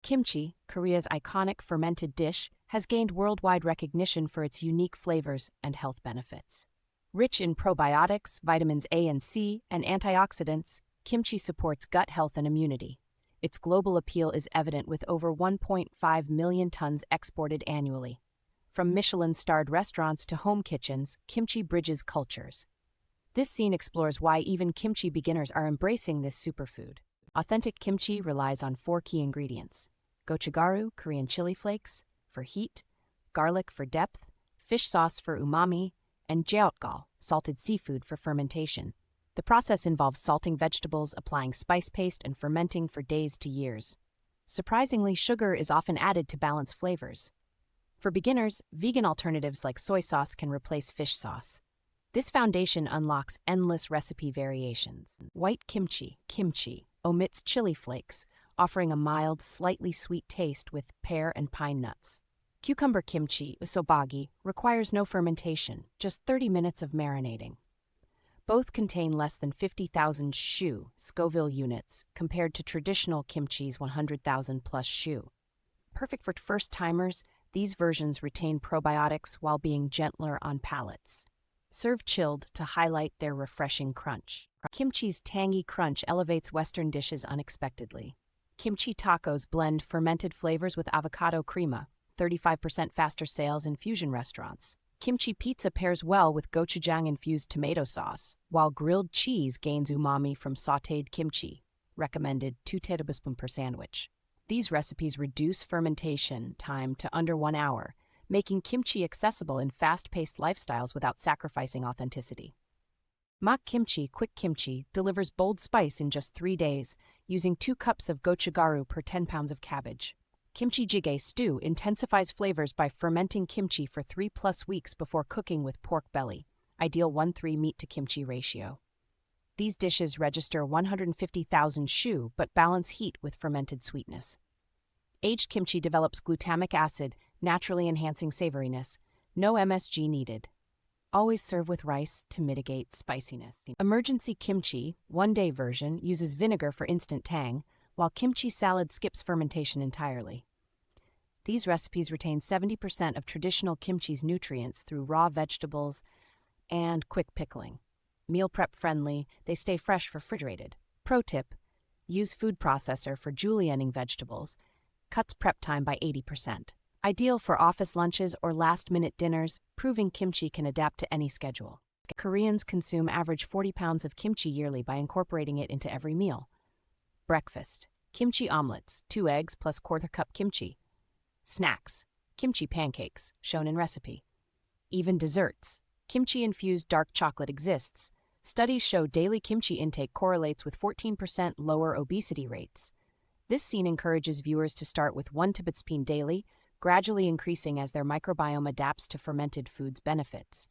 Kimchi, Korea's iconic fermented dish, has gained worldwide recognition for its unique flavors and health benefits. Rich in probiotics, vitamins A and C, and antioxidants, kimchi supports gut health and immunity. Its global appeal is evident with over 1.5 million tons exported annually. From Michelin-starred restaurants to home kitchens, kimchi bridges cultures. This scene explores why even kimchi beginners are embracing this superfood. Authentic kimchi relies on 4 key ingredients: gochugaru, Korean chili flakes, for heat, garlic for depth, fish sauce for umami, and jeotgal, salted seafood for fermentation. The process involves salting vegetables, applying spice paste, and fermenting for days to years. Surprisingly, sugar is often added to balance flavors. For beginners, vegan alternatives like soy sauce can replace fish sauce. This foundation unlocks endless recipe variations. White kimchi omits chili flakes, offering a mild, slightly sweet taste with pear and pine nuts. Cucumber kimchi, usobagi, requires no fermentation, just 30 minutes of marinating. Both contain less than 50,000 Scoville units, compared to traditional kimchi's 100,000 plus shu. Perfect for first-timers, these versions retain probiotics while being gentler on palates. Serve chilled to highlight their refreshing crunch. Kimchi's tangy crunch elevates Western dishes unexpectedly. Kimchi tacos blend fermented flavors with avocado crema, 35% faster sales in fusion restaurants. Kimchi pizza pairs well with gochujang-infused tomato sauce, while grilled cheese gains umami from sautéed kimchi, recommended 2 tablespoons per sandwich. These recipes reduce fermentation time to under 1 hour, making kimchi accessible in fast-paced lifestyles without sacrificing authenticity. Mak kimchi, quick kimchi, delivers bold spice in just 3 days, using 2 cups of gochugaru per 10 pounds of cabbage. Kimchi jjigae stew intensifies flavors by fermenting kimchi for 3+ weeks before cooking with pork belly, ideal 1:3 meat to kimchi ratio. These dishes register 150,000 shu but balance heat with fermented sweetness. Aged kimchi develops glutamic acid, naturally enhancing savoriness. No MSG needed. Always serve with rice to mitigate spiciness. Emergency kimchi, 1-day version, uses vinegar for instant tang, while kimchi salad skips fermentation entirely. These recipes retain 70% of traditional kimchi's nutrients through raw vegetables and quick pickling. Meal prep friendly, they stay fresh refrigerated. Pro tip: use food processor for julienning vegetables. Cuts prep time by 80%. Ideal for office lunches or last-minute dinners, proving kimchi can adapt to any schedule. Koreans consume average 40 pounds of kimchi yearly by incorporating it into every meal. Breakfast: kimchi omelets, 2 eggs plus 1/4 cup kimchi. Snacks: kimchi pancakes, shown in recipe. Even desserts: kimchi-infused dark chocolate exists. Studies show daily kimchi intake correlates with 14% lower obesity rates. This scene encourages viewers to start with 1 tablespoon daily, gradually increasing as their microbiome adapts to fermented foods' benefits.